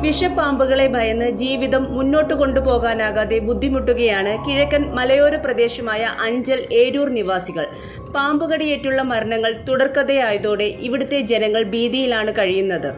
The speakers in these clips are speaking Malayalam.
വിഷപ്പാമ്പുകളെ ഭയന്ന് ജീവിതം മുന്നോട്ട് കൊണ്ടുപോകാനാകാതെ ബുദ്ധിമുട്ടുകയാണ് കിഴക്കൻ മലയോര പ്രദേശമായ അഞ്ചൽ ഏരൂർ നിവാസികൾ. പാമ്പുകടിയേറ്റുള്ള മരണങ്ങൾ തുടർക്കഥയായതോടെ ഇവിടുത്തെ ജനങ്ങൾ ഭീതിയിലാണ് കഴിയുന്നത്.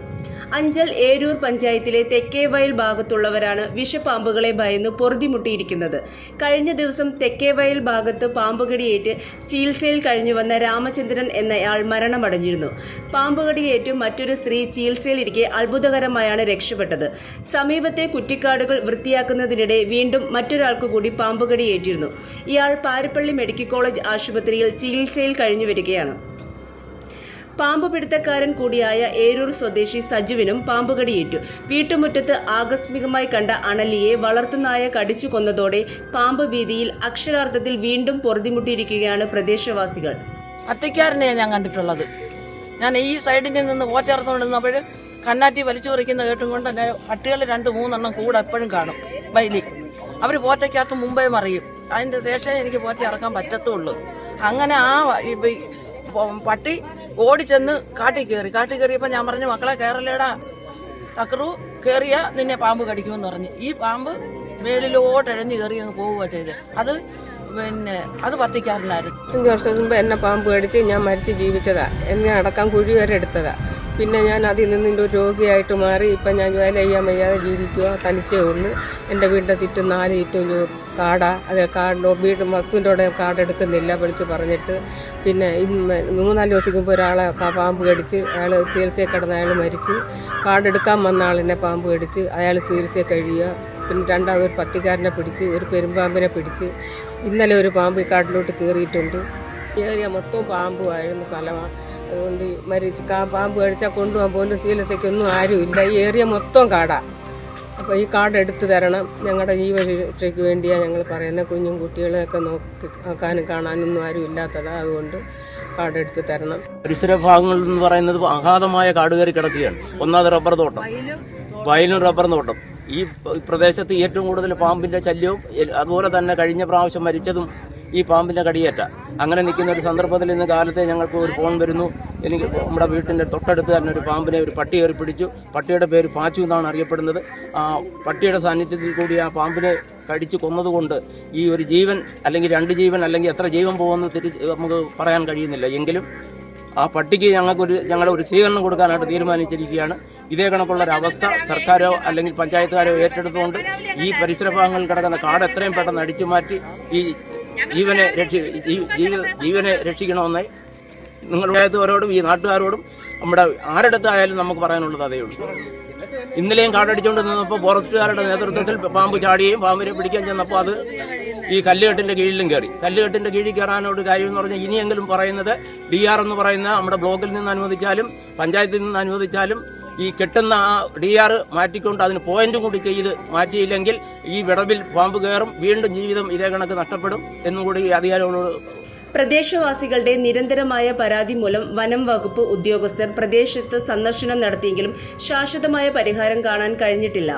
അഞ്ചൽ ഏരൂർ പഞ്ചായത്തിലെ തെക്കേവയൽ ഭാഗത്തുള്ളവരാണ് വിഷപ്പാമ്പുകളെ ഭയന്ന് പൊറുതിമുട്ടിയിരിക്കുന്നത്. കഴിഞ്ഞ ദിവസം തെക്കേവയൽ ഭാഗത്ത് പാമ്പുകടിയേറ്റ് ചികിത്സയിൽ കഴിഞ്ഞുവന്ന രാമചന്ദ്രൻ എന്നയാൾ മരണമടഞ്ഞിരുന്നു. പാമ്പുകടിയേറ്റ് മറ്റൊരു സ്ത്രീ ചികിത്സയിലിരിക്കെ അത്ഭുതകരമായാണ് രക്ഷപ്പെട്ടത്. സമീപത്തെ കുറ്റിക്കാടുകൾ വൃത്തിയാക്കുന്നതിനിടെ വീണ്ടും മറ്റൊരാൾക്കു കൂടി പാമ്പുകടിയേറ്റിരുന്നു. ഇയാൾ പാരിപ്പള്ളി മെഡിക്കൽ കോളേജ് ആശുപത്രിയിൽ ചികിത്സയിൽ കഴിഞ്ഞുവരികയാണ്. പാമ്പ് പിടുത്തക്കാരൻ കൂടിയായ ഏരൂർ സ്വദേശി സജുവിനും പാമ്പുകടിയേറ്റു. വീട്ടുമുറ്റത്ത് ആകസ്മികമായി കണ്ട അണലിയെ വളർത്തുനായ കടിച്ചു കൊന്നതോടെ പാമ്പ് ഭീതിയിൽ അക്ഷരാർത്ഥത്തിൽ വീണ്ടും പൊറുതിമുട്ടിയിരിക്കുകയാണ് പ്രദേശവാസികൾ. അത്തിക്കാരനെയാണ് ഞാൻ കണ്ടിട്ടുള്ളത്. ഞാൻ ഈ സൈഡിൽ നിന്ന് പോച്ചേർത്തുകൊണ്ടിരുന്നപ്പോൾ കന്നാറ്റി വലിച്ചു പറിക്കുന്ന കേട്ടും കൊണ്ട് തന്നെ പട്ടികൾ 2-3 കൂടെ എപ്പോഴും കാണും വയലിൽ. അവർ പോച്ചയ്ക്കകത്ത് മുമ്പേ മറിയും. അതിൻ്റെ ശേഷം എനിക്ക് പോച്ച ഇറക്കാൻ പറ്റത്തുള്ളൂ. അങ്ങനെ ആ പട്ടി ഓടിച്ചെന്ന് കാട്ടി കയറിയപ്പോൾ ഞാൻ പറഞ്ഞു, മക്കളെ കയറല്ലേടാ, തക്കറു കയറിയ നിന്നെ പാമ്പ് കടിക്കുമെന്ന് പറഞ്ഞു. ഈ പാമ്പ് മേളിലോട്ട് എഴഞ്ഞ് കയറി അങ്ങ് പോവുക ചെയ്ത്. അത് പത്തിക്കാരനായിരുന്നു. 5 വർഷം മുമ്പ് എന്നെ പാമ്പ് കടിച്ച് ഞാൻ മരിച്ച് ജീവിച്ചതാ. എന്നെ അടക്കാൻ കുഴി വരെ എടുത്തതാ. പിന്നെ ഞാൻ അതിൽ നിന്ന് ഒരു രോഗിയായിട്ട് മാറി. ഇപ്പം ഞാൻ വേല ചെയ്യാൻ വയ്യാതെ ജീവിക്കുക, തനിച്ചേ ഉള്ളു. എൻ്റെ വീടിൻ്റെ ചുറ്റും 4 ചുറ്റും കാട. അത് വീട് വസ്തുവിൻ്റെ കാടെടുക്കുന്നില്ല വിളിച്ച് പറഞ്ഞിട്ട്. പിന്നെ 3-4 ദിവസം മുമ്പ് ഒരാളെ പാമ്പ് കടിച്ച് അയാൾ ചികിത്സയിൽ കിടന്ന അയാൾ മരിച്ച്. കാടെടുക്കാൻ വന്ന ആളിനെ പാമ്പ് കടിച്ച് അയാൾ ചികിത്സയിൽ കഴിയുക. പിന്നെ രണ്ടാമത് ഒരു പത്തിക്കാരനെ പിടിച്ച്, ഒരു പെരുമ്പാമ്പിനെ പിടിച്ച്. ഇന്നലെ ഒരു പാമ്പ് ഈ കാട്ടിലോട്ട് കയറിയിട്ടുണ്ട്. ഏരിയ മൊത്തം പാമ്പുമായിരുന്ന സ്ഥലമാണ്. അതുകൊണ്ട് പാമ്പ് കടിച്ചാൽ കൊണ്ടുപോകാൻ പോലും ചികിത്സയ്ക്കൊന്നും ആരുമില്ല. ഈ ഏരിയ മൊത്തം കാടാ. അപ്പോൾ ഈ കാട് എടുത്തു തരണം. ഞങ്ങളുടെ ജീവരക്ഷയ്ക്ക് വേണ്ടിയാണ് ഞങ്ങൾ പറയുന്നത്. കുഞ്ഞും കുട്ടികളെയൊക്കെ നോക്കാനും കാണാനൊന്നും ആരും ഇല്ലാത്തതാണ്. അതുകൊണ്ട് കാടെടുത്ത് തരണം. പരിസര ഭാഗങ്ങളിൽ എന്ന് പറയുന്നത് അഗാധമായ കാടുകയറി കിടക്കുകയാണ്. ഒന്നാമത് റബ്ബർ തോട്ടം, വയലും റബ്ബർ തോട്ടം. ഈ പ്രദേശത്ത് ഏറ്റവും കൂടുതൽ പാമ്പിന്റെ ശല്യവും അതുപോലെ തന്നെ കഴിഞ്ഞ പ്രാവശ്യം മരിച്ചതും ഈ പാമ്പിന്റെ കടിയേറ്റ. അങ്ങനെ നിൽക്കുന്ന ഒരു സന്ദർഭത്തിൽ ഇന്ന് കാലത്തെ ഞങ്ങൾക്ക് ഒരു ഫോൺ വരുന്നു. എനിക്ക് നമ്മുടെ വീട്ടിൻ്റെ തൊട്ടടുത്ത് തന്നെ ഒരു പാമ്പിനെ ഒരു പട്ടി കയറി പിടിച്ചു. പട്ടിയുടെ പേര് പാച്ചു എന്നാണ് അറിയപ്പെടുന്നത്. ആ പട്ടിയുടെ സാന്നിധ്യത്തിൽ കൂടി ആ പാമ്പിനെ കടിച്ചു കൊന്നതുകൊണ്ട് ഈ ഒരു ജീവൻ അല്ലെങ്കിൽ 2 ജീവൻ അല്ലെങ്കിൽ എത്ര ജീവൻ പോകുമെന്ന് നമുക്ക് പറയാൻ കഴിയുന്നില്ല. എങ്കിലും ആ പട്ടിക്ക് ഞങ്ങളുടെ ഒരു സ്വീകരണം കൊടുക്കാനായിട്ട് തീരുമാനിച്ചിരിക്കുകയാണ്. ഇതേ കണക്കുള്ളൊരവസ്ഥ സർക്കാരോ അല്ലെങ്കിൽ പഞ്ചായത്തുകാരോ ഏറ്റെടുത്തുകൊണ്ട് ഈ പരിസര ഭാഗങ്ങളിൽ കിടക്കുന്ന കാട് എത്രയും പെട്ടെന്ന് അടിച്ചു മാറ്റി ഈ ജീവനെ രക്ഷിക്കണമെന്ന് നിങ്ങളുടേതോരോടും ഈ നാട്ടുകാരോടും നമ്മുടെ ആരുടെടുത്തായാലും നമുക്ക് പറയാനുള്ളത് അതേ ഉള്ളൂ. ഇന്നലെയും കാടടിച്ചുകൊണ്ട് നിന്നപ്പോൾ ഫോറസ്റ്റുകാരുടെ നേതൃത്വത്തിൽ പാമ്പ് ചാടുകയും പാമ്പിനെ പിടിക്കാൻ ചെന്നപ്പോൾ അത് ഈ കല്ലുകെട്ടിന്റെ കീഴിലും കയറി. കല്ലുകെട്ടിന്റെ കീഴിൽ കയറാനൊരു കാര്യം എന്ന് പറഞ്ഞാൽ ഇനിയെങ്കിലും പറയുന്നത് DR എന്ന് പറയുന്ന നമ്മുടെ ബ്ലോക്കിൽ നിന്ന് അനുവദിച്ചാലും പഞ്ചായത്തിൽ നിന്ന് അനുവദിച്ചാലും ഈ കെട്ടുന്ന ആ DR മാറ്റിക്കൊണ്ട് അതിന് പോയിന്റും കൂടി ചെയ്ത് മാറ്റിയില്ലെങ്കിൽ ഈ വിടവിൽ പാമ്പ് കയറും, വീണ്ടും ജീവിതം ഇതേ കണക്ക് നഷ്ടപ്പെടും എന്നുകൂടി അധികാരികളോട്. പ്രദേശവാസികളുടെ നിരന്തരമായ പരാതി മൂലം വനം വകുപ്പ് ഉദ്യോഗസ്ഥർ പ്രദേശത്ത് സന്ദർശനം നടത്തിയെങ്കിലും ശാശ്വതമായ പരിഹാരം കാണാൻ കഴിഞ്ഞിട്ടില്ല.